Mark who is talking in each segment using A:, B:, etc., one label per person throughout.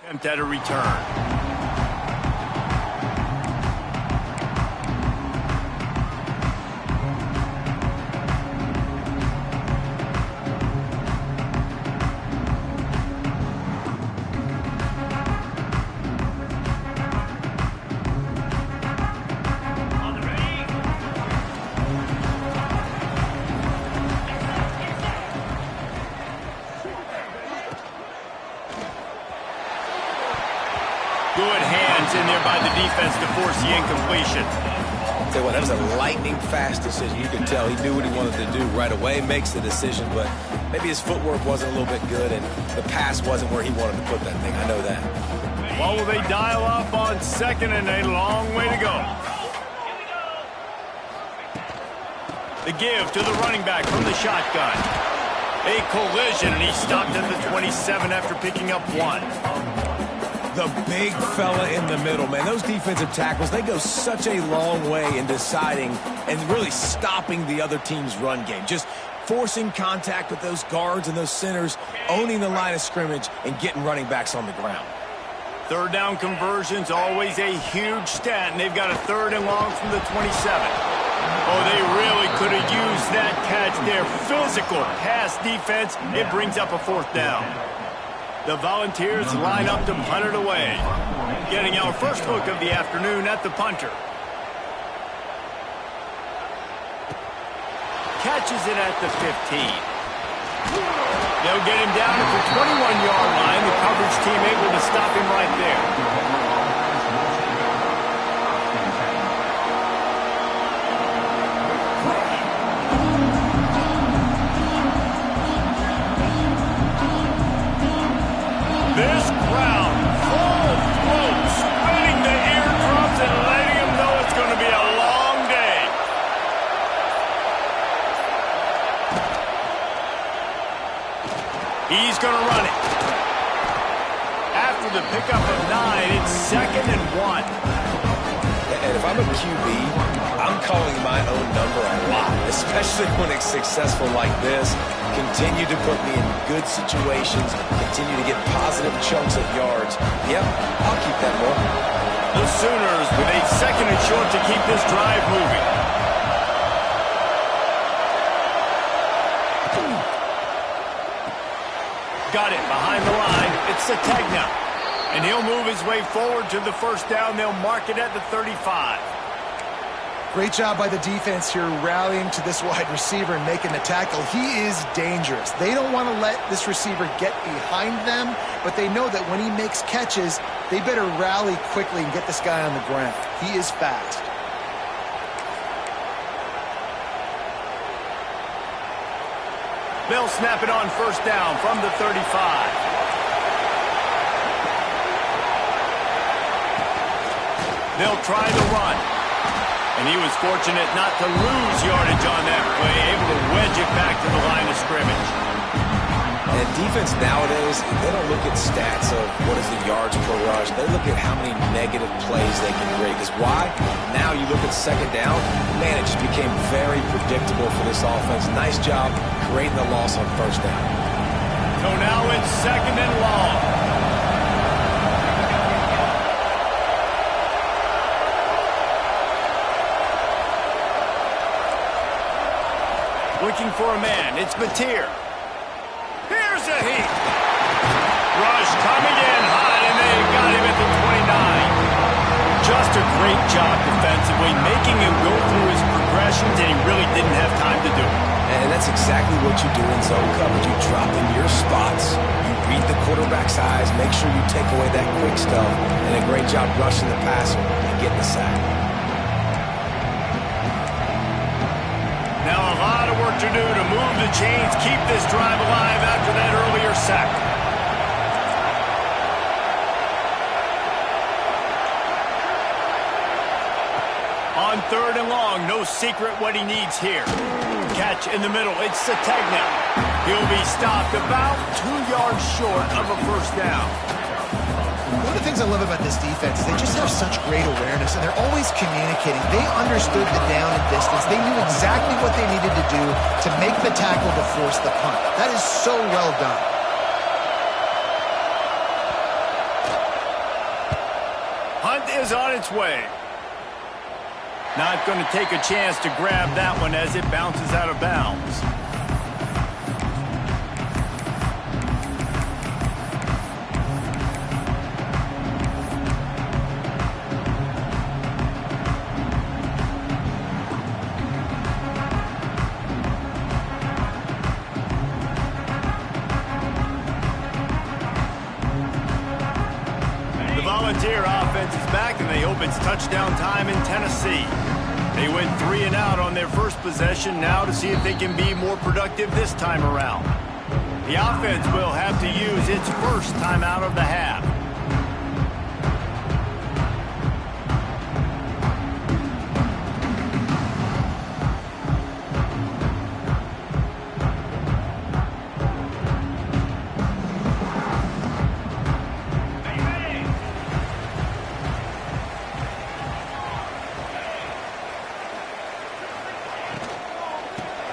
A: Attempt at a return. Good hands in there by the defense to force the incompletion.
B: Tell you what, that was a lightning-fast decision. You could tell he knew what he wanted to do right away, makes the decision, but maybe his footwork wasn't a little bit good, and the pass wasn't where he wanted to put that thing. I know that.
A: Well, will they dial up on second, and a long way to go. The give to the running back from the shotgun. A collision, and he stopped at the 27 after picking up 1.
B: The big fella in the middle, man. Those defensive tackles, they go such a long way in deciding and really stopping the other team's run game. Just forcing contact with those guards and those centers, owning the line of scrimmage, and getting running backs on the ground.
A: Third down conversion's always a huge stat, and they've got a 3rd and long from the 27. Oh, they really could have used that catch there. Physical pass defense. It brings up a 4th down. The Volunteers line up to punt it away. Getting our first look of the afternoon at the punter. Catches it at the 15. They'll get him down at the 21-yard line. The coverage team able to stop him right there. This crowd, full throat, spinning the eardrums and letting them know it's going to be a long day. He's going to run it. After the pickup of 9, it's 2nd and 1.
B: And if I'm a QB, I'm calling my own number a lot, especially when it's successful like this. Continue to put me in good situations, continue to get positive chunks of yards. Yep, I'll keep that more.
A: The Sooners with a 2nd and short to keep this drive moving. Got it behind the line. It's Sategna. And he'll move his way forward to the 1st down. They'll mark it at the 35.
C: Great job by the defense here, rallying to this wide receiver and making the tackle. He is dangerous. They don't want to let this receiver get behind them, but they know that when he makes catches, they better rally quickly and get this guy on the ground. He is fast.
A: They'll snap it on 1st down from the 35. They'll try the run. And he was fortunate not to lose yardage on that play, able to wedge it back to the line of scrimmage.
B: And defense nowadays, they don't look at stats of what is the yards per rush. They look at how many negative plays they can create. Because why? Now you look at 2nd down, man, it just became very predictable for this offense. Nice job creating the loss on 1st down.
A: So now it's 2nd and long. Looking for a man. It's Batir. Here's a heat. Rush coming in hot, and they got him at the 29. Just a great job defensively, making him go through his progressions, and he really didn't have time to do it.
B: And that's exactly what you do in zone coverage. You drop in your spots, you read the quarterback's eyes, make sure you take away that quick stuff, and a great job rushing the passer and getting the sack.
A: Now a lot of work to do to move the chains, keep this drive alive after that earlier sack. On 3rd and long, no secret what he needs here. Catch in the middle, it's Sategna. He'll be stopped about 2 yards short of a 1st down.
C: One of the things I love about this defense is they just have such great awareness, and they're always communicating. They understood the down and distance. They knew exactly what they needed to do to make the tackle to force the punt. That is so well done.
A: punt is on its way. Not going to take a chance to grab that one as it bounces out of bounds. Volunteer offense is back, and they hope it's touchdown time in Tennessee. They went 3 and out on their first possession, now to see if they can be more productive this time around. The offense will have to use its first timeout of the half.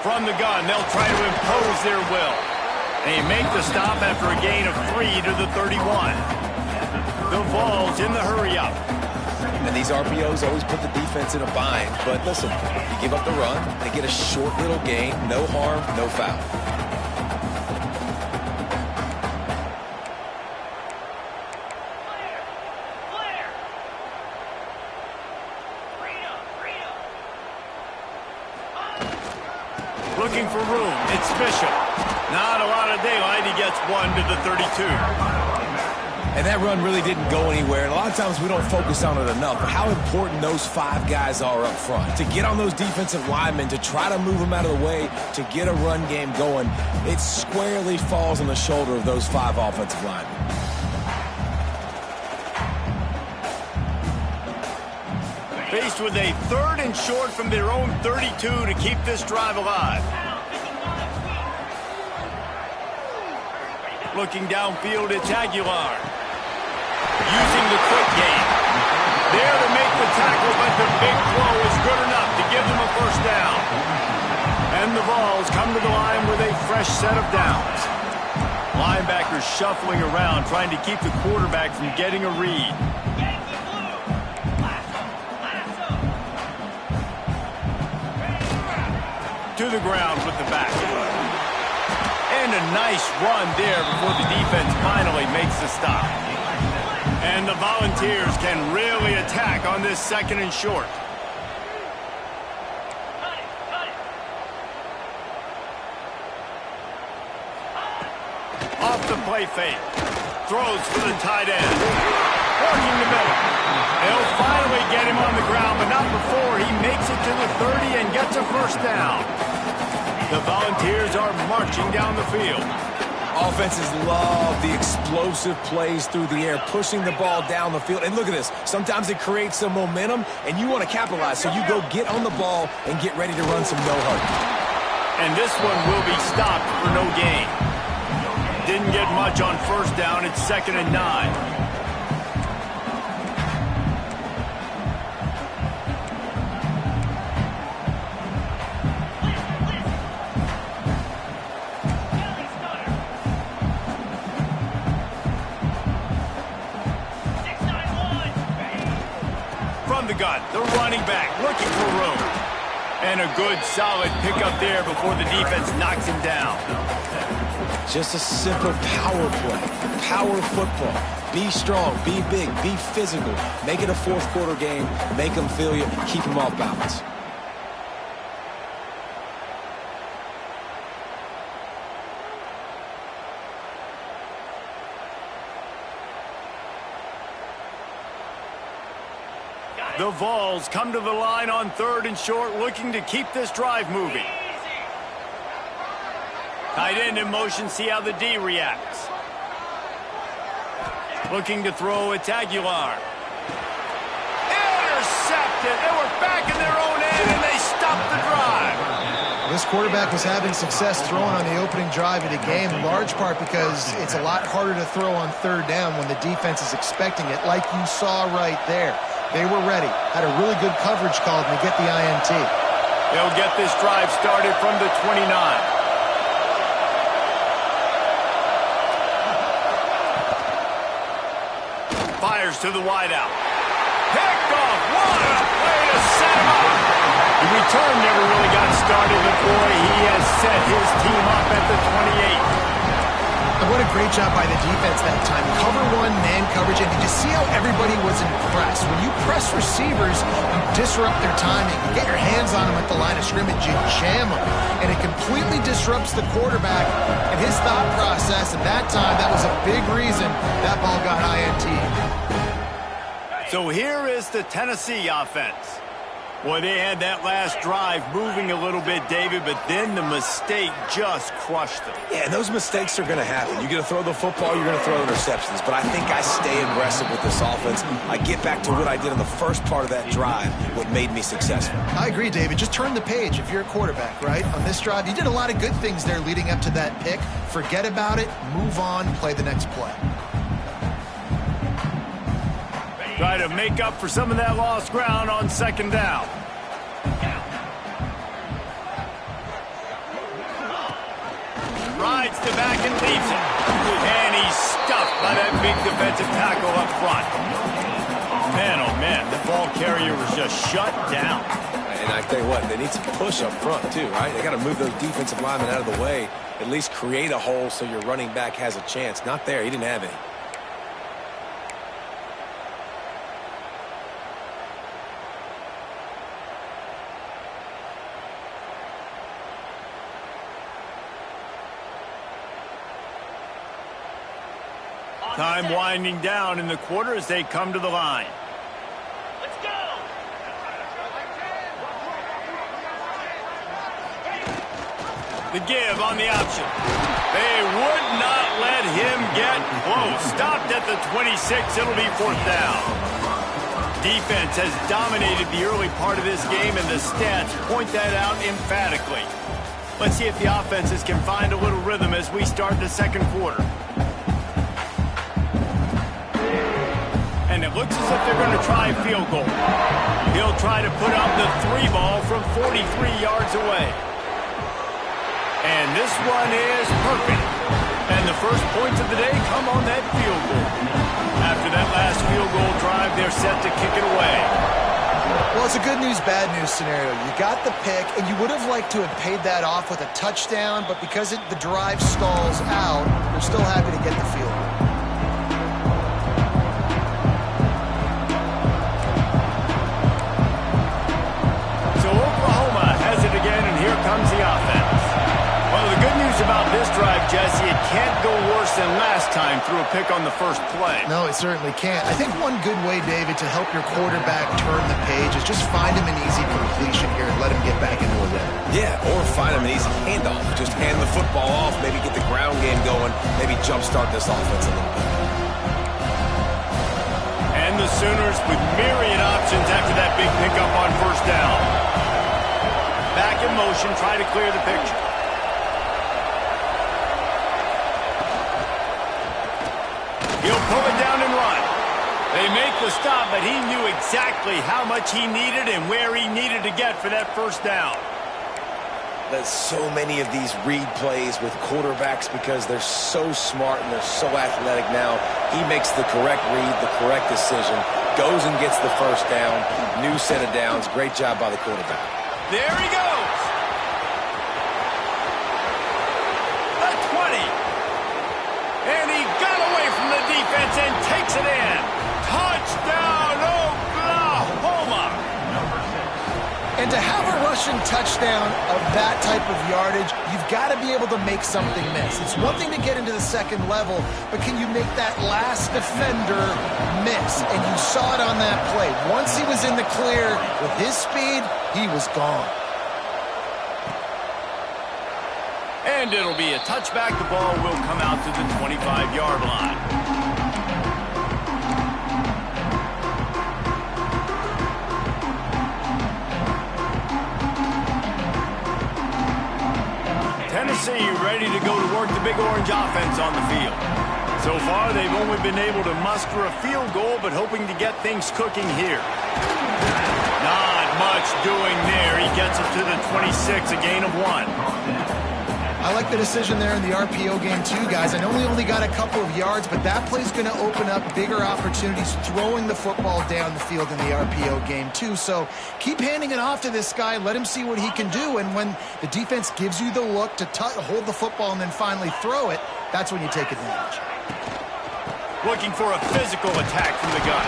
A: From the gun, they'll try to impose their will. They make the stop after a gain of 3 to the 31. The Vols in the hurry-up.
B: And these RPOs always put the defense in a bind. But listen, you give up the run, they get a short little gain, no harm, no foul.
A: Looking for room. It's Bishop. Not a lot of daylight. He gets 1 to the 32.
B: And that run really didn't go anywhere. And a lot of times we don't focus on it enough. But how important those 5 guys are up front. To get on those defensive linemen, to try to move them out of the way, to get a run game going, it squarely falls on the shoulder of those 5 offensive linemen.
A: Faced with a 3rd and short from their own 32 to keep this drive alive. Looking downfield, it's Aguilar. Using the quick game. There to make the tackle, but the big throw is good enough to give them a first down. And the Vols come to the line with a fresh set of downs. Linebackers shuffling around, trying to keep the quarterback from getting a read. To the ground with the back. And a nice run there before the defense finally makes the stop. And the Volunteers can really attack on this 2nd and short. Off the play fake. Throws for the tight end. Working the middle. They'll finally get him on the ground, but not before he makes it to the 30 and gets a first down. The Volunteers are marching down the field.
B: Offenses love the explosive plays through the air, pushing the ball down the field. And look at this. Sometimes it creates some momentum, and you want to capitalize. So you go get on the ball and get ready to run some no-huddle.
A: And this one will be stopped for no gain. Didn't get much on first down. It's 2nd and 9. The gun, the running back looking for room. And a good solid pickup there before the defense knocks him down.
B: Just a simple power play, power football. Be strong, be big, be physical. Make it a 4th quarter game, make them feel you, keep them off balance.
A: The Vols come to the line on 3rd and short, looking to keep this drive moving. Tight end in motion, see how the D reacts. Looking to throw, it's Aguilar. Intercepted! They were back in their own end, and they stopped the drive.
C: This quarterback was having success throwing on the opening drive of the game, in large part because it's a lot harder to throw on 3rd down when the defense is expecting it, like you saw right there. They were ready, had a really good coverage call to get the INT.
A: They'll get this drive started from the 29. Fires to the wideout. picked off. What a way to set him up. The return never really got started, but boy, he has set his team up at the 28.
C: And what a great job by the defense that time. Cover one, man coverage, and did you see how everybody was impressed? When you press receivers, you disrupt their timing. You get your hands on them at the line of scrimmage, you jam them. And it completely disrupts the quarterback and his thought process. And that time, that was a big reason that ball got INT.
A: So here is the Tennessee offense. Boy, they had that last drive moving a little bit, David, but then the mistake just crushed them.
B: Yeah, and those mistakes are going to happen. You're going to throw the football, you're going to throw interceptions. But I think I stay aggressive with this offense. I get back to what I did in the first part of that drive, what made me successful.
C: I agree, David. Just turn the page if you're a quarterback, right? On this drive, you did a lot of good things there leading up to that pick. Forget about it, move on, play the next play.
A: Try to make up for some of that lost ground on second down. Rides to back and leaves it. And he's stuffed by that big defensive tackle up front. Man, oh man, the ball carrier was just shut down.
B: And I tell you what, they need some push up front too, right? They got to move those defensive linemen out of the way, at least create a hole so your running back has a chance. Not there, he didn't have any.
A: Time winding down in the quarter as they come to the line.
D: Let's go!
A: The give on the option. They would not let him get close. Stopped at the 26. It'll be fourth down. Defense has dominated the early part of this game, and the stats point that out emphatically. Let's see if the offenses can find a little rhythm as we start the second quarter. And it looks as if they're going to try a field goal. He'll try to put up the 3 ball from 43 yards away. And this one is perfect. And the first points of the day come on that field goal. After that last field goal drive, they're set to kick it away.
C: Well, it's a good news, bad news scenario. You got the pick, and you would have liked to have paid that off with a touchdown, but because the drive stalls out, they're still happy to get the field goal.
A: Comes the offense. Well, the good news about this drive, Jesse, it can't go worse than last time through a pick on the first play.
C: No, it certainly can't. I think one good way, David, to help your quarterback turn the page is just find him an easy completion here and let him get back into a rhythm.
B: Yeah, or find him an easy handoff. Just hand the football off, maybe get the ground game going, maybe jumpstart this offense a little bit.
A: And the Sooners with myriad options after that big pickup on first down. Back in motion, try to clear the picture. He'll pull it down and run. They make the stop, but he knew exactly how much he needed and where he needed to get for that first down.
B: There's so many of these read plays with quarterbacks because they're so smart and they're so athletic now. He makes the correct read, the correct decision, goes and gets the first down, new set of downs. Great job by the quarterback.
A: There he goes. The 20. And he got away from the defense and takes it in. Touchdown, Oklahoma.
C: And to have a rushing touchdown of that type of yardage, you've got to be able to make something miss. It's one thing to get into the second level, but can you make that last defender miss? And you saw it on that play. Once he was in the clear with his speed, he was gone.
A: And it'll be a touchback. The ball will come out to the 25-yard line. Tennessee ready to go to work the Big Orange offense on the field. So far, they've only been able to muster a field goal, but hoping to get things cooking here. Not much doing there. He gets it to the 26, a gain of 1.
C: I like the decision there in the RPO game too, guys. I know we only got a couple of yards, but that play's going to open up bigger opportunities throwing the football down the field in the RPO game too. So keep handing it off to this guy. Let him see what he can do. And when the defense gives you the look to hold the football and then finally throw it, that's when you take advantage.
A: Looking for a physical attack from the gun.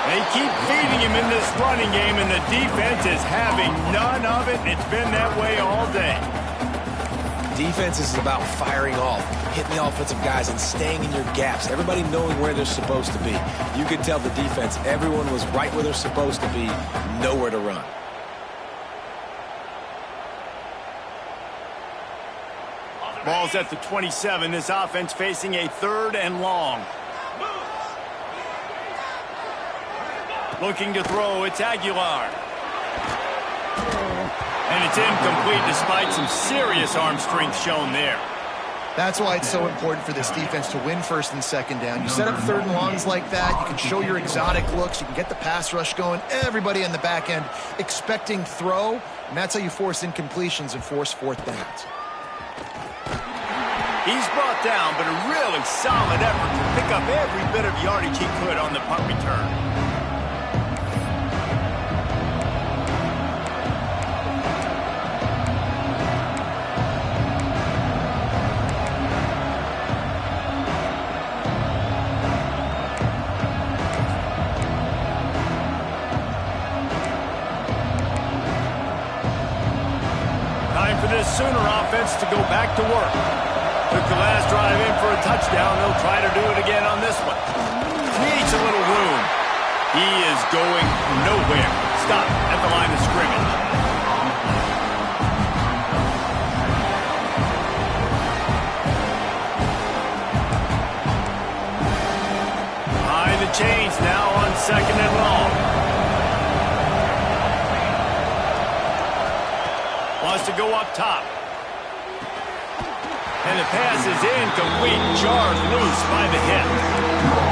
A: They keep feeding him in this running game, and the defense is having none of it. It's been that way all day.
B: Defense is about firing off, hitting the offensive guys, and staying in your gaps. Everybody knowing where they're supposed to be. You can tell the defense, everyone was right where they're supposed to be, nowhere to run.
A: Ball's at the 27. This offense facing a 3rd and long. Looking to throw, it's Aguilar. And it's incomplete despite some serious arm strength shown there.
C: That's why it's so important for this defense to win 1st and 2nd down. You set up 3rd and longs like that, you can show your exotic looks, you can get the pass rush going, everybody on the back end expecting throw, and that's how you force incompletions and force 4th downs.
A: He's brought down, but a really solid effort to pick up every bit of yardage he could on the punt return. Time for this Sooner offense to go back to work. Took the last drive in for a touchdown. They'll try to do it again on this one. Needs a little room. He is going nowhere. Stop at the line of scrimmage. Behind the chains now on 2nd and long. Wants to go up top. And the pass is incomplete, jarred loose by the hit.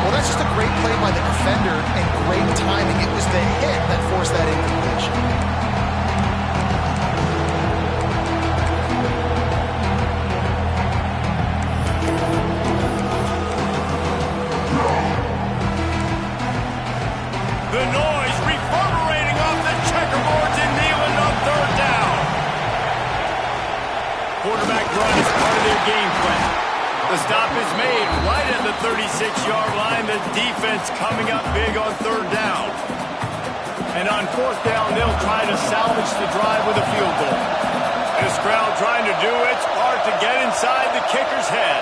C: Well, that's just a great play by the defender and great timing. It was the hit that forced that incompletion.
A: The noise reverberating off the checkerboards and Neyland on 3rd down. Quarterback run is part of their game plan. The stop is made right at the 36-yard line. The defense coming up big on 3rd down. And on 4th down, they'll try to salvage the drive with a field goal. This crowd trying to do its part to get inside the kicker's head.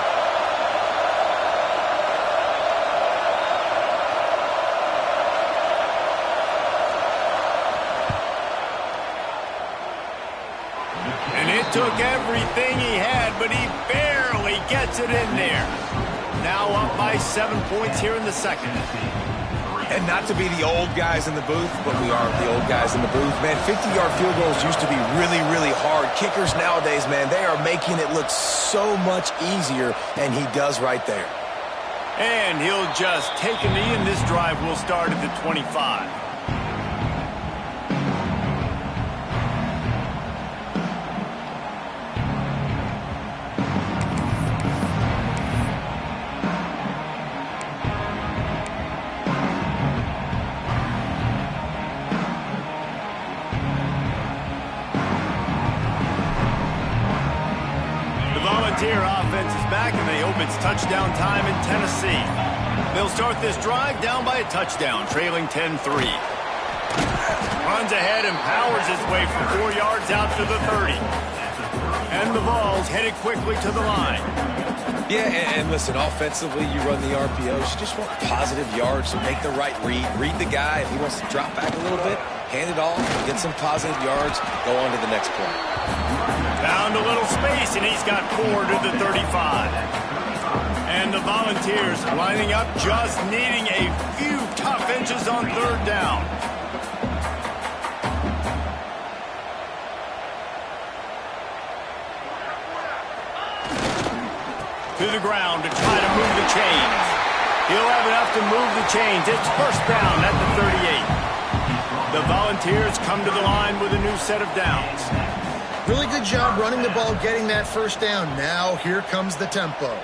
A: Took everything he had, but he barely gets it in there. Now up by 7 points here in the 2nd.
B: And not to be the old guys in the booth, but we are the old guys in the booth. Man, 50-yard field goals used to be really, really hard. Kickers nowadays, man, they are making it look so much easier, and he does right there.
A: And he'll just take a knee, and this drive will start at the 25. Volunteer offense is back, and they hope it's touchdown time in Tennessee. They'll start this drive down by a touchdown, trailing 10-3. Runs ahead and powers his way for 4 yards out to the 30. And the ball's headed quickly to the line.
B: Yeah, and listen, offensively, you run the RPOs. You just want positive yards to make the right read the guy. If he wants to drop back a little bit, hand it off, get some positive yards, go on to the next play.
A: Found a little space, and he's got 4 to the 35. And the Volunteers lining up, just needing a few tough inches on 3rd down. To the ground to try to move the chains. He'll have enough to move the chains. It's 1st down at the 38. The Volunteers come to the line with a new set of downs.
C: Really good job running the ball, getting that first down. Now here comes the tempo.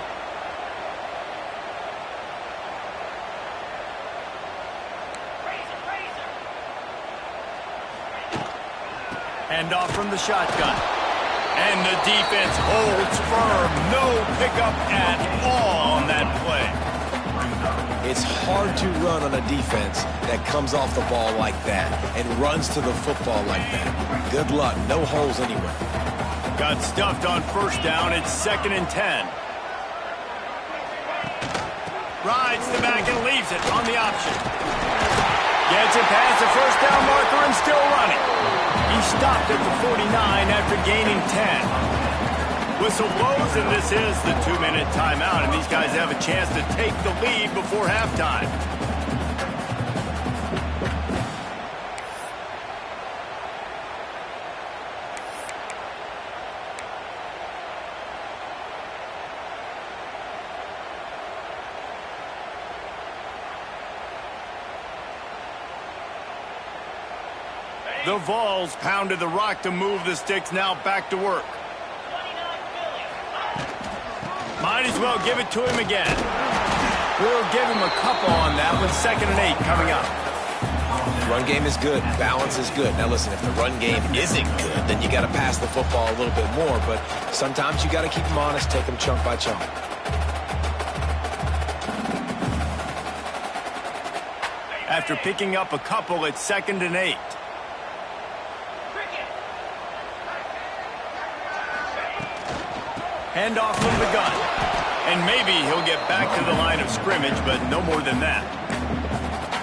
A: Hand off from the shotgun. And the defense holds firm. No pickup at all on that play.
B: It's hard to run on a defense that comes off the ball like that and runs to the football like that. Good luck. No holes anywhere.
A: Got stuffed on first down. It's 2nd and 10. Rides the back and leaves it on the option. Gets it past the first down marker and still running. He stopped at the 49 after gaining 10. Whistle blows, and this is the 2-minute timeout, and these guys have a chance to take the lead before halftime. The Vols pounded the rock to move the sticks, now back to work. Might as well give it to him again. We'll give him a couple on that with 2nd and 8 coming up.
B: Run game is good. Balance is good. Now listen, if the run game isn't good, then you got to pass the football a little bit more. But sometimes you got to keep them honest, take them chunk by chunk.
A: After picking up a couple, it's 2nd and 8. Hand off from the gun. And maybe he'll get back to the line of scrimmage, but no more than that.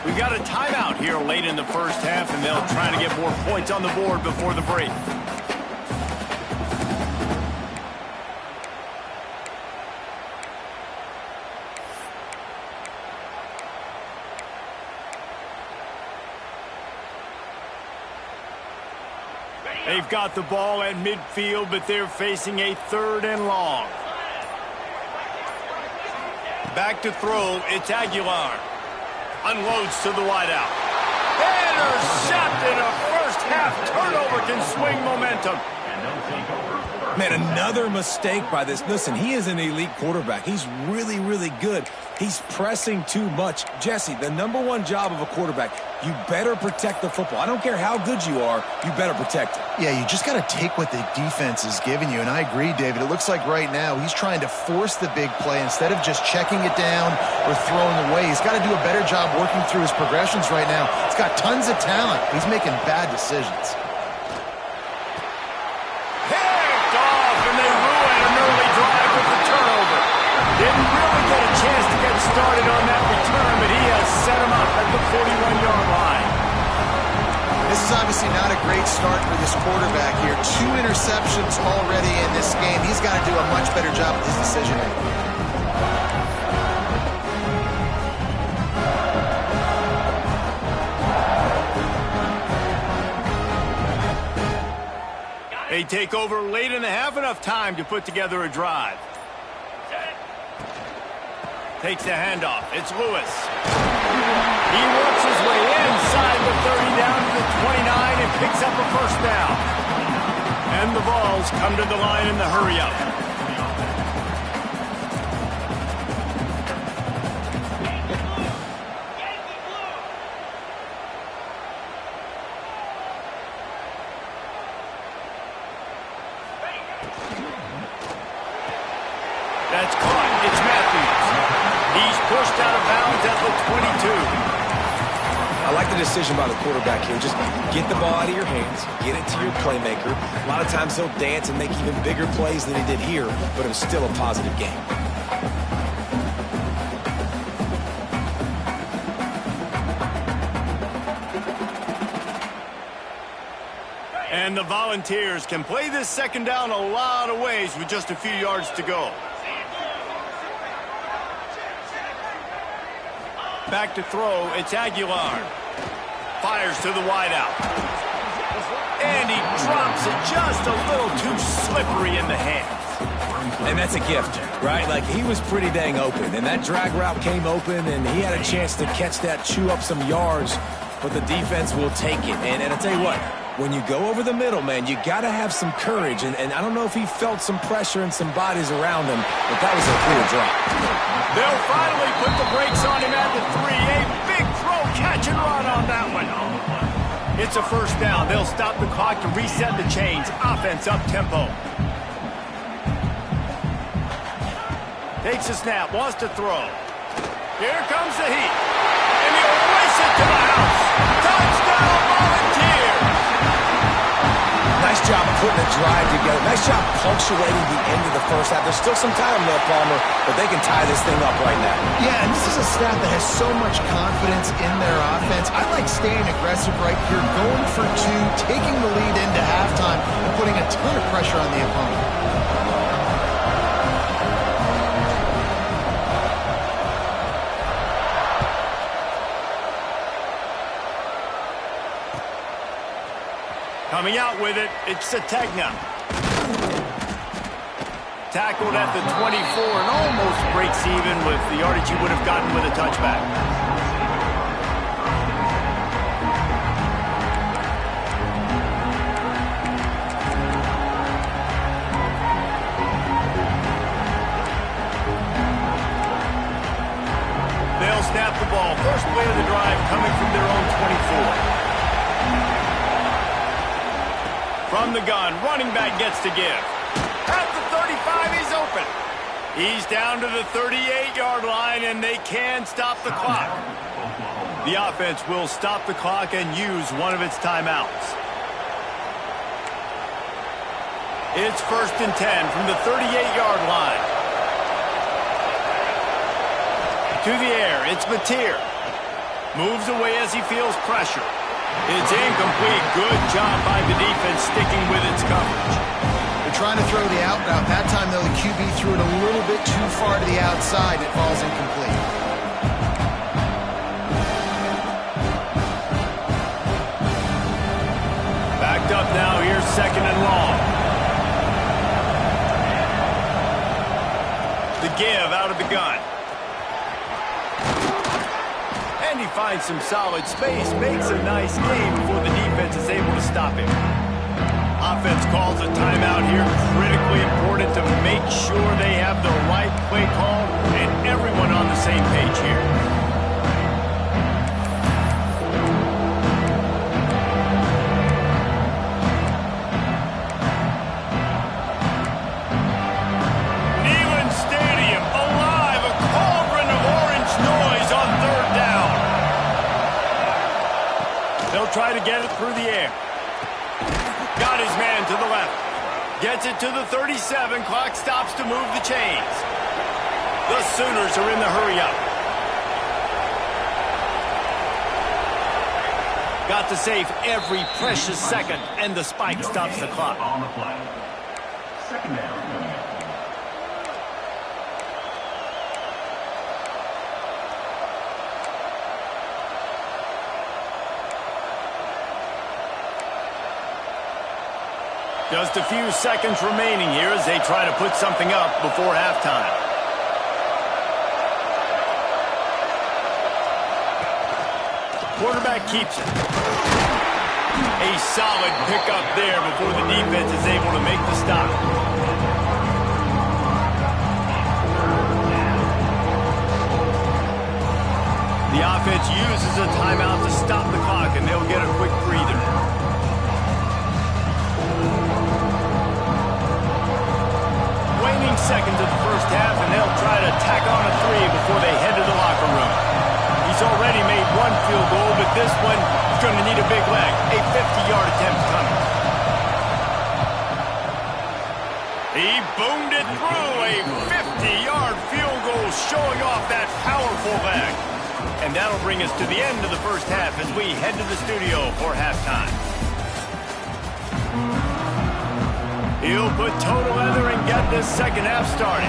A: We've got a timeout here late in the first half, and they'll try to get more points on the board before the break. They've got the ball at midfield, but they're facing a 3rd and long. Back to throw, it's Aguilar. Unloads to the wideout. Intercepted! A first-half turnover can swing momentum.
B: Man, another mistake by this. Listen, he is an elite quarterback. He's really, really good. He's pressing too much. Jesse, the #1 job of a quarterback, you better protect the football. I don't care how good you are, you better protect it.
C: Yeah, you just got to take what the defense is giving you, and I agree, David. It looks like right now he's trying to force the big play instead of just checking it down or throwing away. He's got to do a better job working through his progressions right now. He's got tons of talent. He's making bad decisions.
A: Didn't really get a chance to get started on that return, but he has set him up at the 41-yard line.
C: This is obviously not a great start for this quarterback here. 2 interceptions already in this game. He's got to do a much better job with his decision-making.
A: They take over late in the half, enough time to put together a drive. Takes the handoff. It's Lewis. He works his way inside the 30 down to the 29 and picks up a first down. And the Vols come to the line in the hurry-up. That's caught. It's Matthews. He's pushed out of bounds at the 22.
B: I like the decision by the quarterback here. Just get the ball out of your hands, get it to your playmaker. A lot of times he'll dance and make even bigger plays than he did here, but it was still a positive game.
A: And the Volunteers can play this second down a lot of ways with just a few yards to go. Back to throw, it's Aguilar. Fires to the wideout. And he drops it just a little too slippery in the hands.
B: And that's a gift, right? Like, he was pretty dang open, and that drag route came open, and he had a chance to catch that, chew up some yards, but the defense will take it. And I'll tell you what, When you go over the middle, man, you got to have some courage. And I don't know if he felt some pressure and some bodies around him, but that was a clear drop.
A: They'll finally put the brakes on him at the 3. A big throw, catch and run on that one. It's a first down. They'll stop the clock to reset the chains. Offense up tempo. Takes a snap, wants to throw. Here comes the heat. And he'll race it to the house. Touchdown, Volunteers!
B: Nice job putting a drive together. Nice job punctuating the end of the first half. There's still some time left, Palmer, but they can tie this thing up right now.
C: Yeah, and this is a staff that has so much confidence in their offense. I like staying aggressive right here, going for 2, taking the lead into halftime, and putting a ton of pressure on the opponent.
A: Coming out with it, it's Sategna. Tackled at the 24 and almost breaks even with the yardage he would have gotten with a touchback. They'll snap the ball. First play of the drive coming from their own 24. From the gun, running back gets to give. At the 35, he's open. He's down to the 38-yard line, and they can stop the clock. The offense will stop the clock and use one of its timeouts. It's 1st and 10 from the 38-yard line. To the air, it's Mateer. Moves away as he feels pressure. It's incomplete. Good job by the defense sticking with its coverage.
C: They're trying to throw the out route. That time, though, the QB threw it a little bit too far to the outside. It falls incomplete.
A: Backed up now. Here's 2nd and long. The give out of the gun. And he finds some solid space, makes a nice game before the defense is able to stop him. Offense calls a timeout here. Critically important to make sure they have the right play call and everyone on the same page here. Neyland Stadium alive, a cauldron of orange noise on 3rd down. They'll try to get it through the air. Got his man to the left. Gets it to the 37. Clock stops to move the chains. The Sooners are in the hurry-up. Got to save every precious second, and the spike stops the clock.
E: On the play. 2nd down.
A: Just a few seconds remaining here as they try to put something up before halftime. Quarterback keeps it. A solid pickup there before the defense is able to make the stop. The offense uses a timeout to stop the clock, and they'll get a quick breather. Waning seconds of the first half, and they'll try to tack on a 3 before they head to the locker room. He's already made 1 field goal, but this one is going to need a big leg. A 50-yard attempt coming. He boomed it through. A 50-yard field goal showing off that powerful leg. And that'll bring us to the end of the first half as we head to the studio for halftime. He'll put total leather and get this second half started.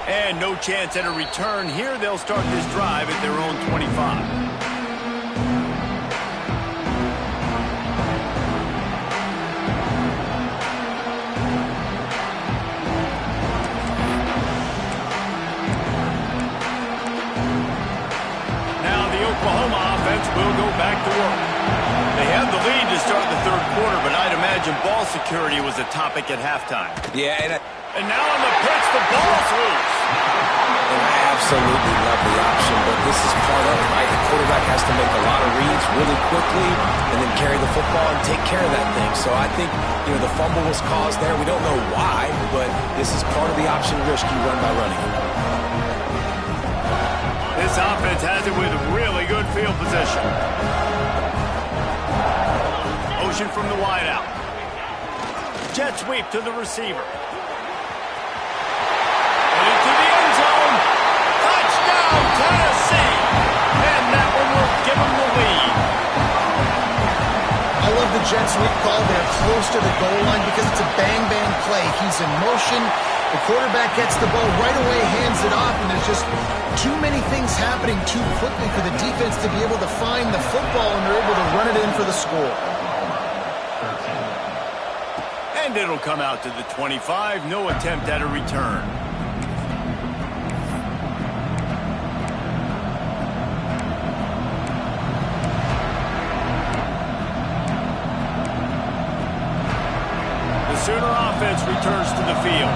A: And no chance at a return here. They'll start this drive at their own 25. offense will go back to work. They have the lead to start the third quarter, but I'd imagine ball security was a topic at halftime.
B: Yeah,
A: And now on the pitch, the ball's loose.
B: And I absolutely love the option, but this is part of it, right? The quarterback has to make a lot of reads really quickly and then carry the football and take care of that thing. So I think, the fumble was caused there. We don't know why, but this is part of the option risk you run by running.
A: This offense has it with really good field position. Motion from the wideout. Jet sweep to the receiver. Into the end zone. Touchdown, Tennessee. And that one will give them the lead.
C: I love the jet sweep call. They're close to the goal line because it's a bang-bang play. He's in motion. The quarterback gets the ball right away, hands it off, and there's just too many things happening too quickly for the defense to be able to find the football, and they're able to run it in for the score.
A: And it'll come out to the 25. No attempt at a return. The Sooner offense returns to the field.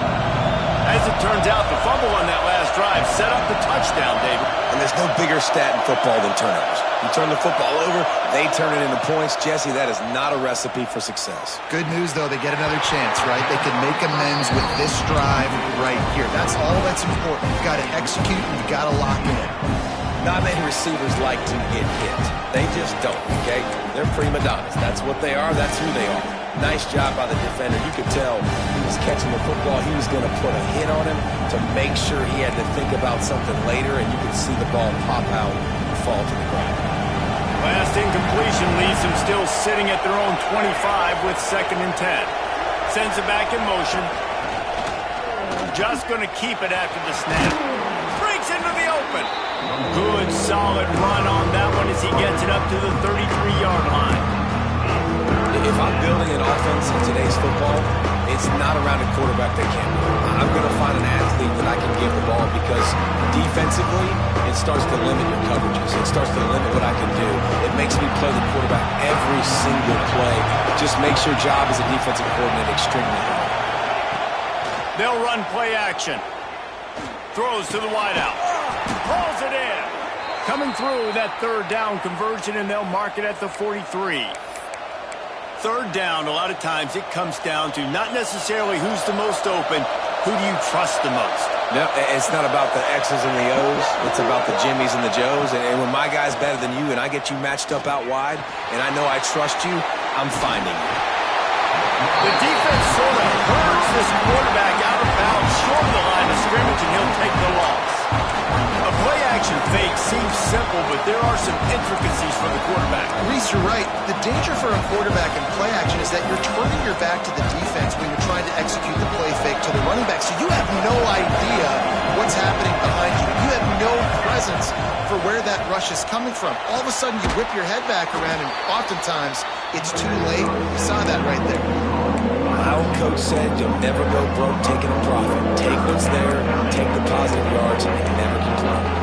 A: As it turns out, the fumble on that last drive set up the touchdown, David.
B: And there's no bigger stat in football than turnovers. You turn the football over, they turn it into points. Jesse, that is not a recipe for success.
C: Good news, though, they get another chance, right? They can make amends with this drive right here. That's all that's important. You've got to execute, and you've got to lock in.
B: Not many receivers like to get hit. They just don't, okay? They're prima donnas. That's what they are. That's who they are. Nice job by the defender. You could tell he was catching the football. He was going to put a hit on him to make sure he had to think about something later, and you could see the ball pop out and fall to the ground.
A: Last incompletion leaves them still sitting at their own 25 with 2nd and 10. Sends it back in motion. Just going to keep it after the snap. Breaks into the open. Good, solid run on that one as he gets it up to the 33-yard line.
B: If I'm building an offense in today's football, it's not around a quarterback that can't run. I'm going to find an athlete that I can give the ball because defensively, it starts to limit your coverages. It starts to limit what I can do. It makes me play the quarterback every single play. Just makes your job as a defensive coordinator extremely hard.
A: They'll run play action. Throws to the wideout. Pulls it in. Coming through that 3rd down conversion, and they'll mark it at the 43. 3rd down, a lot of times it comes down to not necessarily who's the most open, who do you trust the most?
B: No, it's not about the X's and the O's. It's about the Jimmies and the Joes. And when my guy's better than you and I get you matched up out wide and I know I trust you, I'm finding you.
A: The defense sort of hurts this quarterback out of bounds short of the line of scrimmage, and he'll take the loss. A play-action fake seems simple, but there are some intricacies for the quarterback.
C: Reese, you're right. The danger for a quarterback in play action is that you're turning your back to the defense when you're trying to execute the play fake to the running back. So you have no idea what's happening behind you. You have no presence for where that rush is coming from. All of a sudden, you whip your head back around, and oftentimes it's too late. You saw that right there.
B: My old coach said you'll never go broke taking a profit. Take what's there, take the positive yards, and never complain.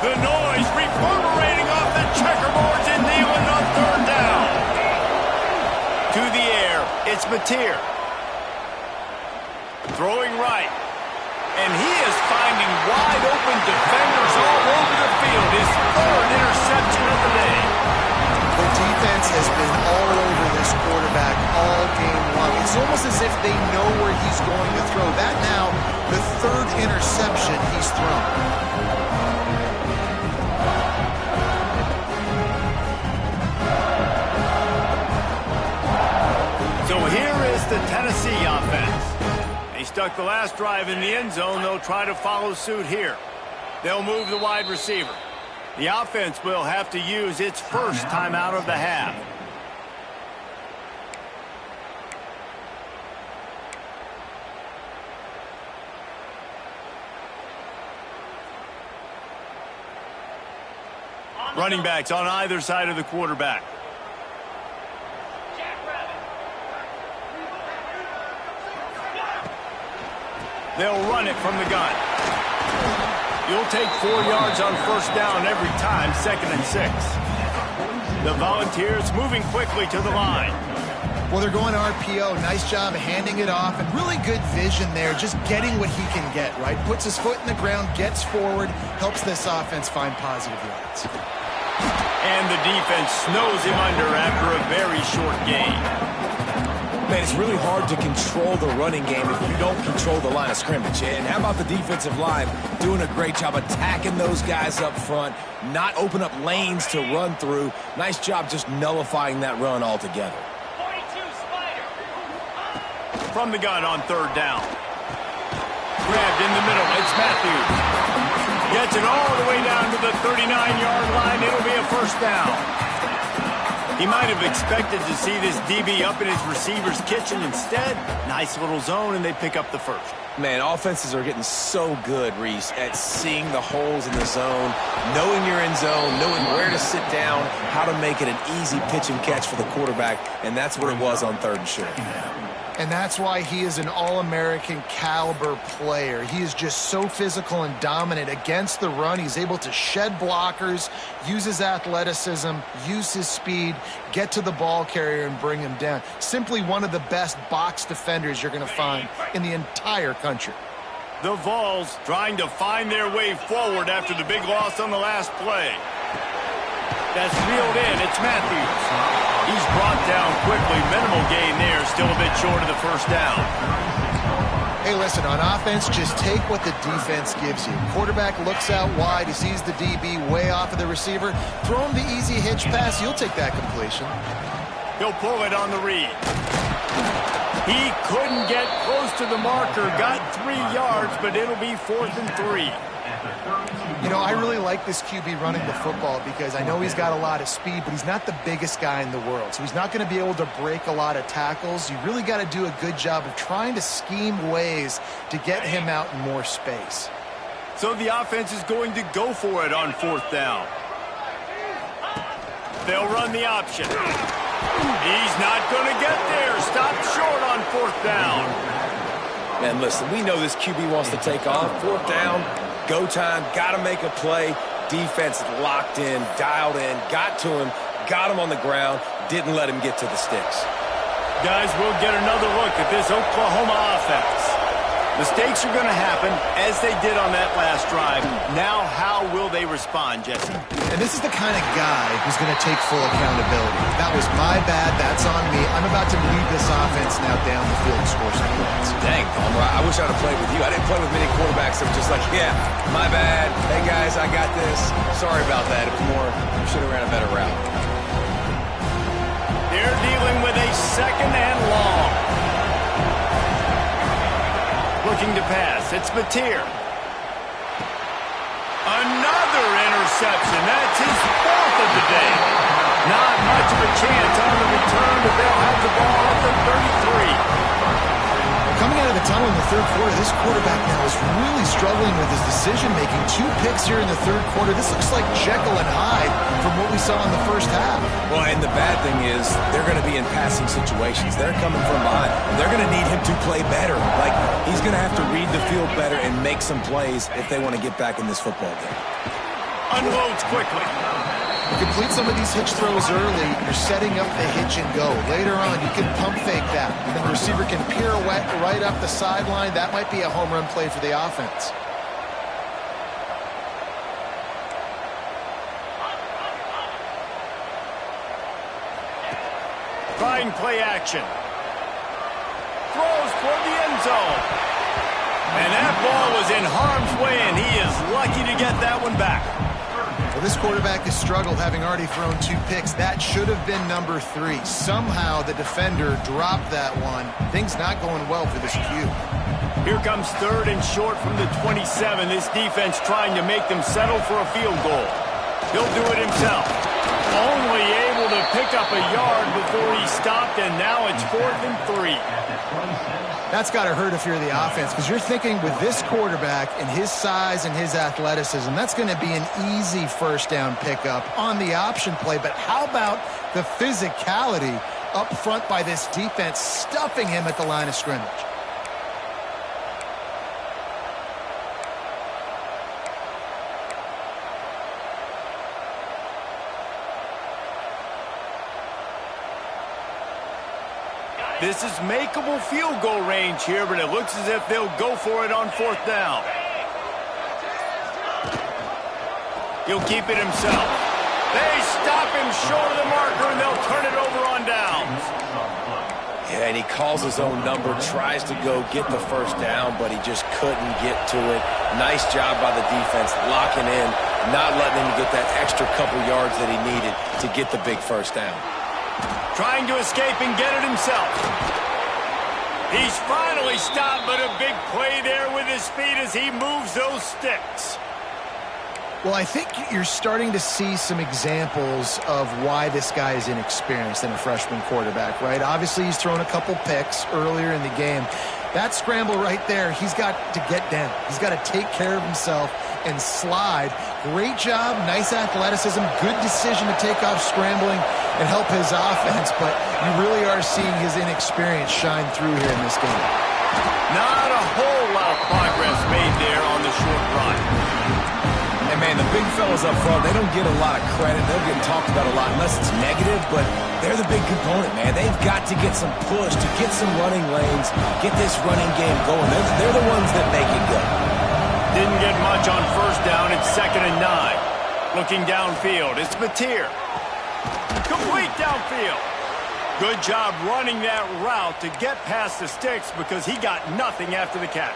A: The noise reverberating off the checkerboards in Neyland on 3rd down. To the air, it's Mateer. Throwing right. And he is finding wide open defenders all over the field. His 3rd interception of the day.
C: The defense has been all over this quarterback all game long. It's almost as if they know where he's going to throw. That now, the 3rd interception he's thrown.
A: So here is the Tennessee offense. They stuck the last drive in the end zone. They'll try to follow suit here. They'll move the wide receiver. The offense will have to use its first timeout of the half. Running backs on either side of the quarterback. They'll run it from the gun. You'll take 4 yards on first down every time, 2nd and 6. The Volunteers moving quickly to the line.
C: Well, they're going RPO. Nice job of handing it off, and really good vision there, just getting what he can get, right? Puts his foot in the ground, gets forward, helps this offense find positive yards.
A: And the defense snows him under after a very short gain.
B: Man, it's really hard to control the running game if you don't control the line of scrimmage. And how about the defensive line doing a great job attacking those guys up front, not open up lanes to run through. Nice job just nullifying that run altogether.
D: 42 Spider.
A: From the gun on 3rd down. Grabbed in the middle. It's Matthews. Gets it all the way down to the 39-yard line. It'll be a first down. He might have expected to see this DB up in his receiver's kitchen. Instead, nice little zone, and they pick up the first.
B: Man, offenses are getting so good, Reese, at seeing the holes in the zone, knowing you're in zone, knowing where to sit down, how to make it an easy pitch and catch for the quarterback, and that's what it was on 3rd and short.
C: And that's why he is an All-American caliber player. He is just so physical and dominant against the run. He's able to shed blockers, use his athleticism, use his speed, get to the ball carrier and bring him down. Simply one of the best box defenders you're going to find in the entire country.
A: The Vols trying to find their way forward after the big loss on the last play. That's reeled in. It's Matthews. He's brought down quickly. Minimal gain there. Still a bit short of the first down.
C: Hey, listen, on offense, just take what the defense gives you. Quarterback looks out wide. He sees the DB way off of the receiver. Throw him the easy hitch pass. You'll take that completion.
A: He'll pull it on the read. He couldn't get close to the marker. Got 3 yards, but it'll be 4th and 3.
C: You know, I really like this QB running the football because I know he's got a lot of speed, but he's not the biggest guy in the world. So he's not going to be able to break a lot of tackles. You really got to do a good job of trying to scheme ways to get him out in more space.
A: So the offense is going to go for it on 4th down. They'll run the option. He's not going to get there. Stopped short on 4th down.
B: Man, listen, we know this QB wants to take off. 4th down. Go time, got to make a play. Defense locked in, dialed in, got to him, got him on the ground, didn't let him get to the sticks.
A: Guys, we'll get another look at this Oklahoma offense. Mistakes are going to happen, as they did on that last drive. Now, how will they respond, Jesse?
C: And this is the kind of guy who's going to take full accountability. That was my bad. That's on me. I'm about to lead this offense now down the field and score some points.
B: Dang, Palmer, I wish I'd have played with you. I didn't play with many quarterbacks that were just like, yeah, my bad. Hey, guys, I got this. Sorry about that. It was more, you should have ran a better route.
A: They're dealing with a 2nd and long. Looking to pass. It's Mateer. Another interception. That's his 4th of the day. Not much of a chance on the return, but they'll have the ball at the 33.
C: Coming out of the tunnel in the 3rd quarter, this quarterback now is really struggling with his decision-making. 2 picks here in the 3rd quarter. This looks like Jekyll and Hyde from what we saw in the first half.
B: Well, and the bad thing is they're going to be in passing situations. They're coming from behind. They're going to need him to play better. Like, he's going to have to read the field better and make some plays if they want to get back in this football game.
A: Unloads quickly.
C: You complete some of these hitch throws early, you're setting up the hitch and go. Later on, you can pump fake that. And the receiver can pirouette right up the sideline. That might be a home run play for the offense.
A: Trying play action. Throws toward the end zone. And that ball was in harm's way, and he is lucky to get that one back.
C: Well, this quarterback has struggled, having already thrown 2 picks. That should have been number 3. Somehow the defender dropped that one. Things not going well for this Q.
A: Here comes 3rd and short from the 27. This defense trying to make them settle for a field goal. He'll do it himself. Only able to pick up a yard before he stopped, and now it's 4th and 3.
C: That's got to hurt if you're the offense, because you're thinking with this quarterback and his size and his athleticism, that's going to be an easy first down pickup on the option play. But how about the physicality up front by this defense, stuffing him at the line of scrimmage?
A: This is makeable field goal range here, but it looks as if they'll go for it on 4th down. He'll keep it himself. They stop him short of the marker, and they'll turn it over on downs.
B: Yeah, and he calls his own number, tries to go get the first down, but he just couldn't get to it. Nice job by the defense, locking in, not letting him get that extra couple yards that he needed to get the big first down.
A: Trying to escape and get it himself. He's finally stopped, but a big play there with his feet as he moves those sticks.
C: Well, I think you're starting to see some examples of why this guy is inexperienced in a freshman quarterback, right? Obviously, he's thrown a couple picks earlier in the game. That scramble right there, he's got to get down. He's got to take care of himself and slide. Great job, nice athleticism, good decision to take off scrambling and help his offense, but you really are seeing his inexperience shine through here in this game.
A: Not a whole lot of progress made there on the short run.
B: And, man, the big fellas up front, they don't get a lot of credit. They'll get talked about a lot unless it's negative, but they're the big component, man. They've got to get some push, to get some running lanes, get this running game going. They're the ones that make it go.
A: Didn't get much on 1st down. It's 2nd and 9. Looking downfield, it's Mateer. Complete downfield. Good job running that route to get past the sticks because he got nothing after the catch.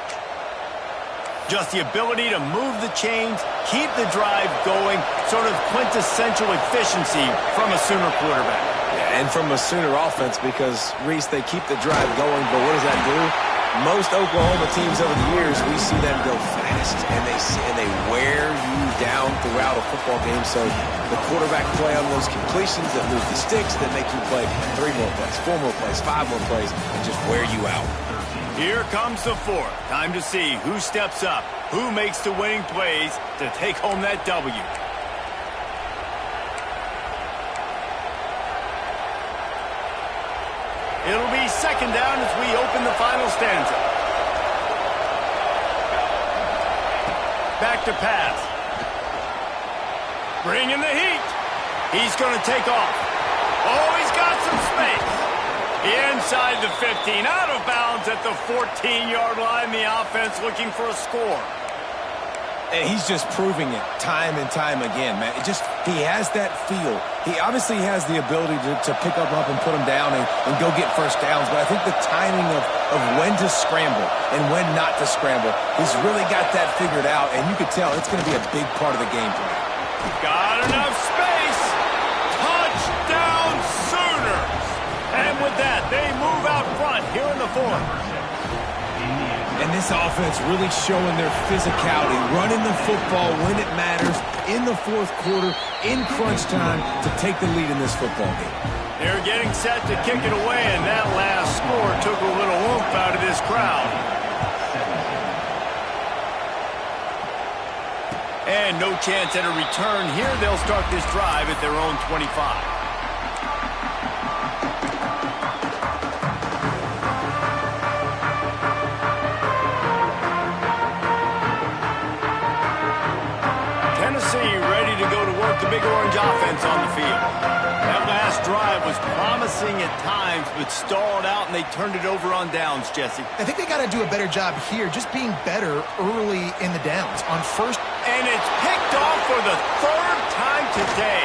A: Just the ability to move the chains, keep the drive going, sort of quintessential efficiency from a Sooner quarterback.
B: Yeah, and from a Sooner offense because, Reese, they keep the drive going, but what does that do? Most Oklahoma teams over the years, we see them go fast, and they wear you down throughout a football game. So the quarterback play on those completions that move the sticks, that make you play 3 more plays, 4 more plays, 5 more plays, and just wear you out.
A: Here comes the 4th. Time to see who steps up, who makes the winning plays to take home that W. It'll be 2nd down as we open the final stanza. Back to pass. Bringing the heat. He's going to take off. Oh, he's got some space. Inside the 15, out of bounds at the 14-yard line. The offense looking for a score.
B: And he's just proving it time and time again, man. He has that feel. He obviously has the ability to pick up and put him down and go get first downs. But I think the timing of when to scramble and when not to scramble, he's really got that figured out. And you could tell it's going to be a big part of the game for him.
A: Got enough space. Touchdown Sooners. And with that, they move out front here in the 4th.
B: And this offense really showing their physicality, running the football when it matters, in the 4th quarter, in crunch time, to take the lead in this football game.
A: They're getting set to kick it away, and that last score took a little oomph out of this crowd. And no chance at a return here. They'll start this drive at their own 25. Ready to go to work the Big Orange offense on the field. That last drive was promising at times, but stalled out, and they turned it over on downs, Jesse.
C: I think they got to do a better job here, just being better early in the downs. On 1st.
A: And it's picked off for the 3rd time today.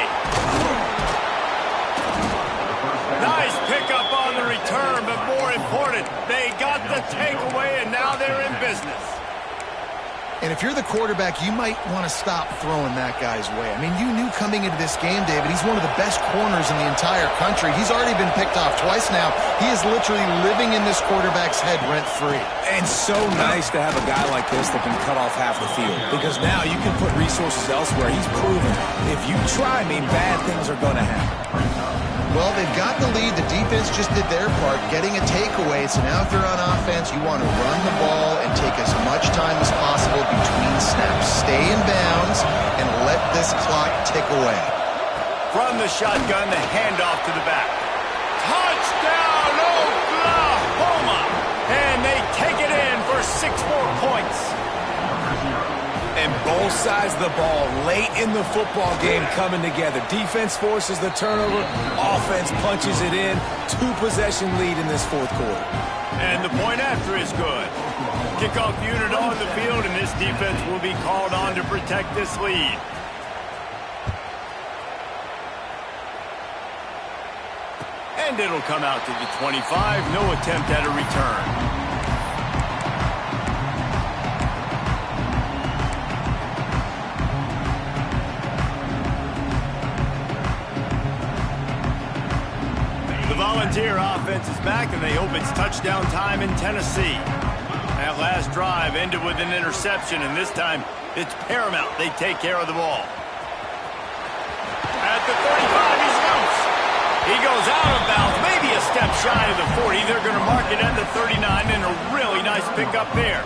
A: Nice pickup on the return, but more important, they got the takeaway, and now they're in business.
C: And if you're the quarterback, you might want to stop throwing that guy's way. I mean, you knew coming into this game, David, he's one of the best corners in the entire country. He's already been picked off twice now. He is literally living in this quarterback's head rent-free.
B: And so nice to have a guy like this that can cut off half the field. Because now you can put resources elsewhere. He's proven if you try, bad things are going to happen.
C: Well, they've got the lead. The defense just did their part, getting a takeaway. So now if they're on offense, you want to run the ball and take as much time as possible between snaps. Stay in bounds and let this clock tick away.
A: From the shotgun, the handoff to the back. Touchdown, Oklahoma! And they take it in for 6 more points.
B: And both sides of the ball late in the football game coming together. Defense forces the turnover. Offense punches it in. 2-possession lead in this fourth quarter.
A: And the point after is good. Kickoff unit on the field, and this defense will be called on to protect this lead. And it'll come out to the 25. No attempt at a return. The Volunteer offense is back, and they hope it's touchdown time in Tennessee. That last drive ended with an interception, and this time it's paramount they take care of the ball. At the 35, he's loose. He goes out of bounds, maybe a step shy of the 40. They're going to mark it at the 39, and a really nice pickup there.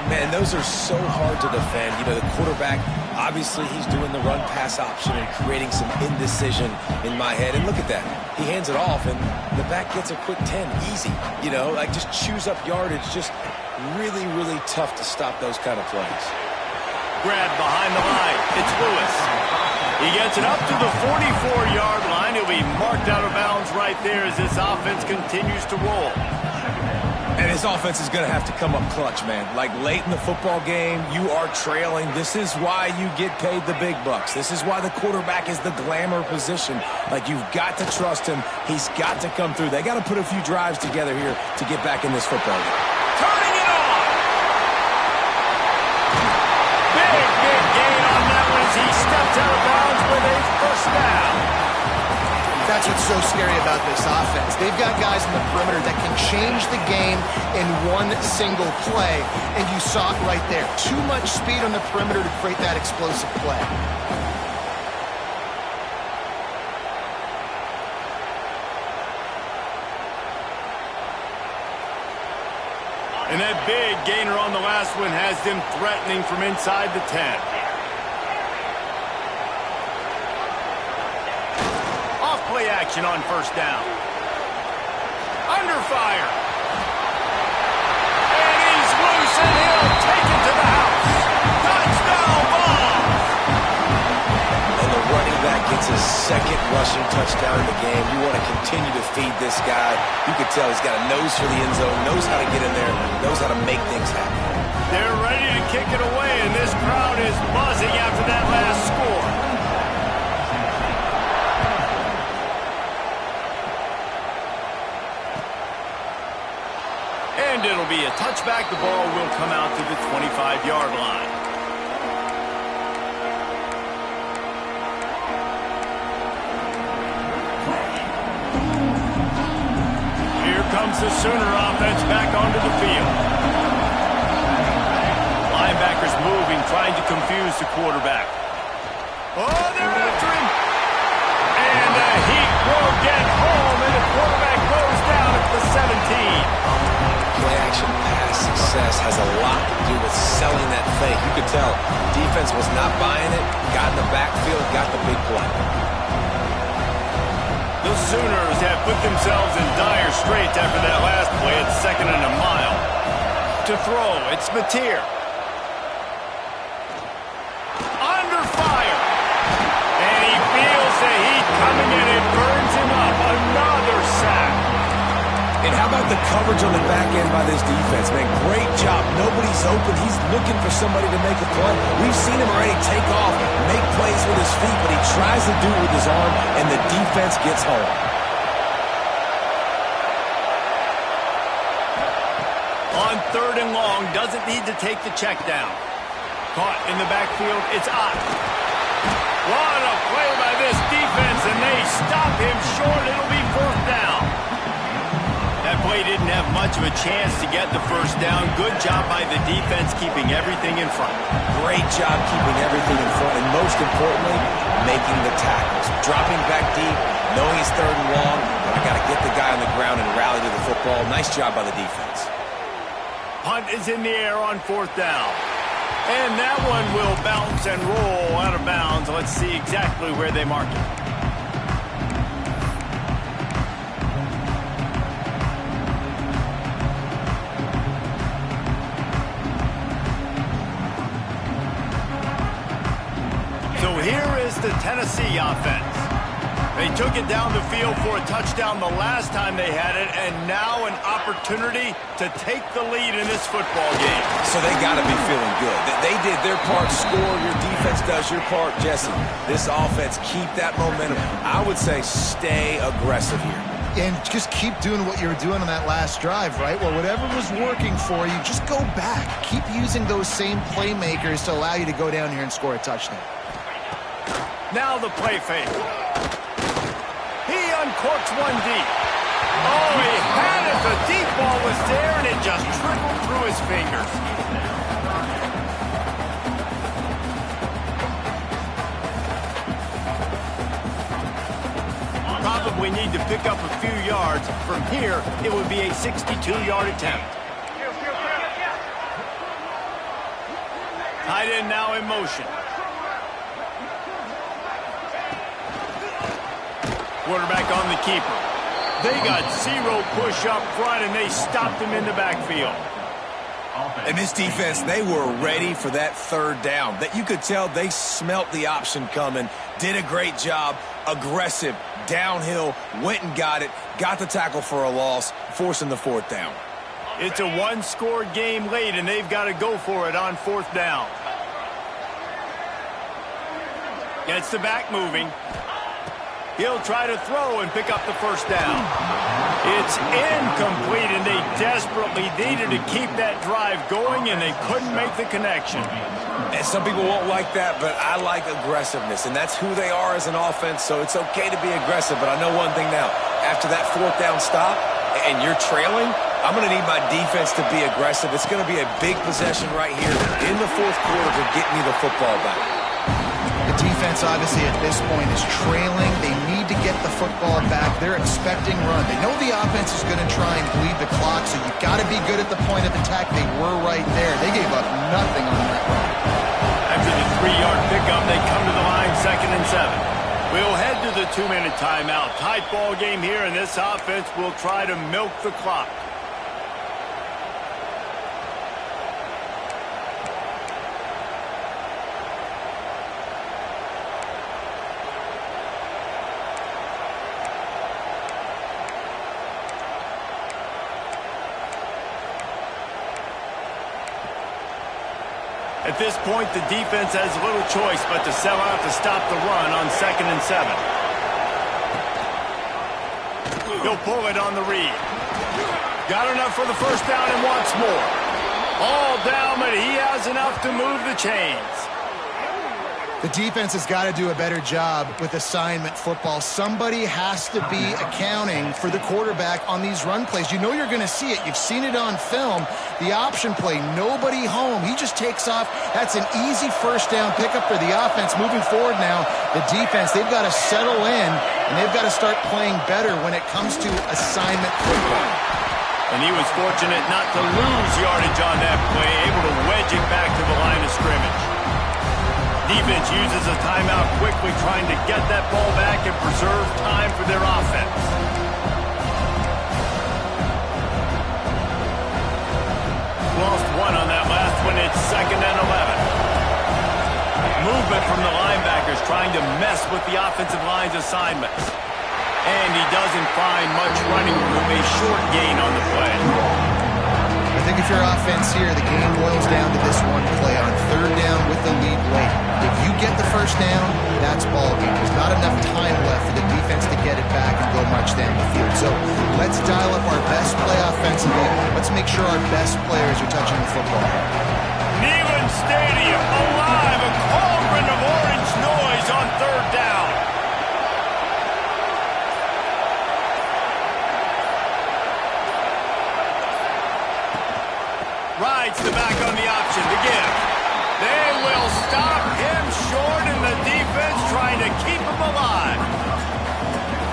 B: Man, those are so hard to defend. You know, the quarterback, obviously he's doing the run-pass option and creating some indecision in my head. And look at that. He hands it off, and the back gets a quick 10. Easy. You know, like just chews up yardage. Just really, really tough to stop those kind of plays.
A: Grab behind the line. It's Lewis. He gets it up to the 44-yard line. He'll be marked out of bounds right there as this offense continues to roll.
B: And his offense is going to have to come up clutch, man. Like late in the football game, you are trailing. This is why you get paid the big bucks. This is why the quarterback is the glamour position. Like, you've got to trust him. He's got to come through. They got to put a few drives together here to get back in this football game.
A: Turning it on! Big gain on that one as he steps out of bounds with a first down.
C: That's what's so scary about this offense. They've got guys in the perimeter that can change the game in one single play, and you saw it right there. Too much speed on the perimeter to create that explosive play.
A: And that big gainer on the last one has them threatening from inside the 10. Play action on first down. Under fire. And he's loose, and he'll take it to the house. Touchdown ball.
B: And the running back gets his second rushing touchdown in the game. You want to continue to feed this guy. You can tell he's got a nose for the end zone, knows how to get in there, knows how to make things happen.
A: They're ready to kick it away, and this crowd is buzzing after that last score. And it'll be a touchback. The ball will come out to the 25-yard line. Here comes the Sooner offense back onto the field. Linebackers moving, trying to confuse the quarterback. Oh, they're after him. And the heat will get home, and the quarterback goes down at the 17.
B: Play-action pass success has a lot to do with selling that fake. You could tell defense was not buying it, got in the backfield, got the big play.
A: The Sooners have put themselves in dire straits after that last play at 2nd and a mile. To throw, it's Mateer. Under fire. And he feels the heat coming in. It burns him up. Another sack.
B: And how about the coverage on the back end by this defense, man? Great job. Nobody's open. He's looking for somebody to make a play. We've seen him already take off, make plays with his feet, but he tries to do it with his arm, and the defense gets home.
A: On 3rd and long, doesn't need to take the check down. Caught in the backfield, it's Ott. What a play by this defense, and they stop him short. It'll be 4th down. That play didn't have much of a chance to get the first down. Good job by the defense keeping everything in front.
B: Great job keeping everything in front, and most importantly, making the tackles. Dropping back deep, knowing it's 3rd and long, but I got to get the guy on the ground and rally to the football. Nice job by the defense.
A: Punt is in the air on 4th down. And that one will bounce and roll out of bounds. Let's see exactly where they mark it. the Tennessee offense. They took it down the field for a touchdown the last time they had it, and now an opportunity to take the lead in this football game.
B: So they got to be feeling good. They did their part, score. Your defense does your part, Jesse. This offense, keep that momentum. I would say stay aggressive here.
C: And just keep doing what you were doing on that last drive, right? Well, whatever was working for you, just go back. Keep using those same playmakers to allow you to go down here and score a touchdown.
A: Now the play fake. He uncorks one deep. Oh, he had it. The deep ball was there, and it just trickled through his fingers. Probably need to pick up a few yards. From here, it would be a 62-yard attempt. Tight end now in motion. Quarterback on the keeper. They got zero push up front, and they stopped him in the backfield.
B: And this defense, they were ready for that third down. That you could tell they smelt the option coming, did a great job, aggressive, downhill, went and got it, got the tackle for a loss, forcing the fourth down.
A: It's a one-score game late, and they've got to go for it on fourth down. Gets the back moving. He'll try to throw and pick up the first down. It's incomplete, and they desperately needed to keep that drive going, and they couldn't make the connection.
B: And some people won't like that, but I like aggressiveness, and that's who they are as an offense, so it's okay to be aggressive. But I know one thing now. After that fourth down stop and you're trailing, I'm going to need my defense to be aggressive. It's going to be a big possession right here in the fourth quarter to get me the football back.
C: The defense, obviously, at this point is trailing. They need to get the football back. They're expecting run. They know the offense is going to try and bleed the clock, so you've got to be good at the point of attack. They were right there. They gave up nothing on that run.
A: After the 3-yard pickup, they come to the line, 2nd and 7. We'll head to the 2-minute timeout. Tight ball game here, and this offense will try to milk the clock. At this point, the defense has little choice but to sell out to stop the run on 2nd and 7. He'll pull it on the read. Got enough for the first down and wants more. All down, but he has enough to move the chains.
C: The defense has got to do a better job with assignment football. Somebody has to be accounting for the quarterback on these run plays. You know you're going to see it. You've seen it on film. The option play, nobody home. He just takes off. That's an easy first down pickup for the offense. Moving forward now, the defense, they've got to settle in, and they've got to start playing better when it comes to assignment football.
A: And he was fortunate not to lose yardage on that play, able to wedge it back to the line of scrimmage. Defense uses a timeout quickly, trying to get that ball back and preserve time for their offense. Lost one on that last one. It's 2nd and 11. Movement from the linebackers trying to mess with the offensive line's assignments. And he doesn't find much running room, a short gain on the play.
C: I think if your offense here, the game boils down to this one play on 3rd down with the lead late. If you get the first down, that's ball game. There's not enough time left for the defense to get it back and go much down the field. So let's dial up our best play offensively. Let's make sure our best players are touching the football.
A: Neyland Stadium alive, a cauldron of orange noise on 3rd down. Rides the back on the option to give. They will stop him short, and the defense trying to keep him alive.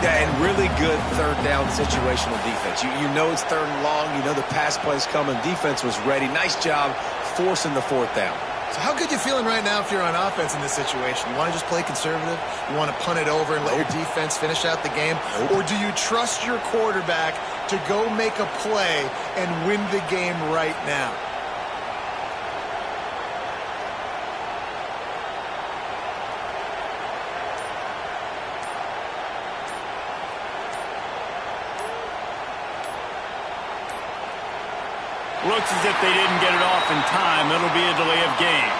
B: Yeah, and really good 3rd down situational defense. You know it's 3rd and long. You know the pass play's coming. Defense was ready. Nice job forcing the 4th down.
C: So how good you feeling right now if you're on offense in this situation? You want to just play conservative? You want to punt it over and let your defense finish out the game? Or do you trust your quarterback to go make a play and win the game right now?
A: Looks as if they didn't get it off in time. It'll be a delay of game.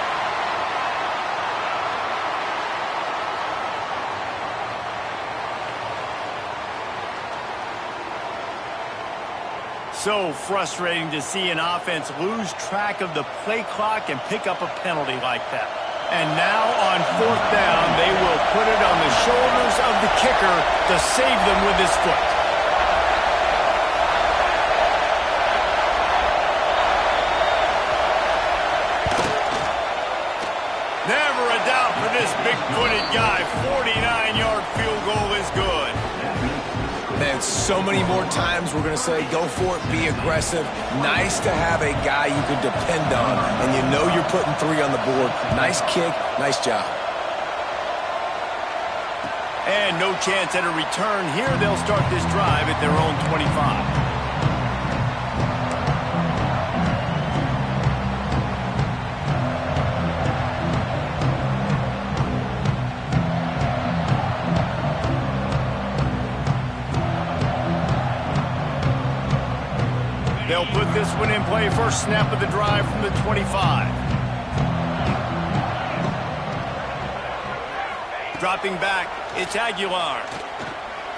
A: So frustrating to see an offense lose track of the play clock and pick up a penalty like that. And now on 4th down, they will put it on the shoulders of the kicker to save them with his foot. Never a doubt for this big-footed guy. 49-yard field goal is good.
B: Man, so many more times we're going to say, go for it, be aggressive. Nice to have a guy you can depend on, and you know you're putting 3 on the board. Nice kick, nice job.
A: And no chance at a return here. They'll start this drive at their own 25. They'll put this one in play. First snap of the drive from the 25. Dropping back, it's Aguilar.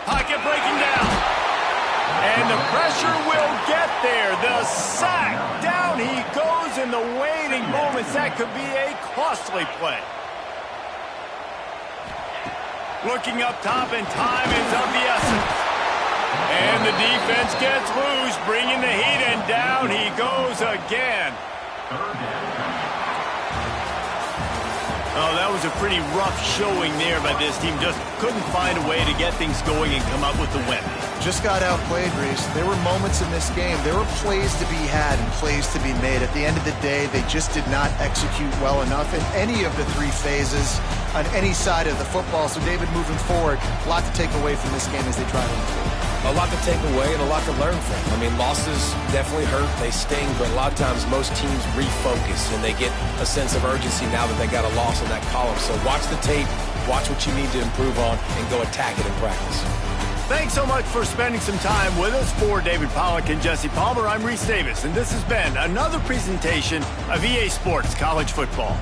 A: Pocket breaking down. And the pressure will get there. The sack. Down he goes in the waiting moments. That could be a costly play. Looking up top, and time is of the essence. And the defense gets loose, bringing the heat, and down he goes again. Oh, that was a pretty rough showing there by this team. Just couldn't find a way to get things going and come up with the win.
C: Just got outplayed, Reese. There were moments in this game. There were plays to be had and plays to be made. At the end of the day, they just did not execute well enough in any of the 3 phases on any side of the football. So, David, moving forward, a lot to take away from this game as they try to improve.
B: A lot to take away and a lot to learn from. I mean, losses definitely hurt. They sting, but a lot of times most teams refocus and they get a sense of urgency now that they got a loss in that column. So watch the tape, watch what you need to improve on, and go attack it in practice.
A: Thanks so much for spending some time with us. For David Pollack and Jesse Palmer, I'm Reese Davis, and this has been another presentation of EA Sports College Football.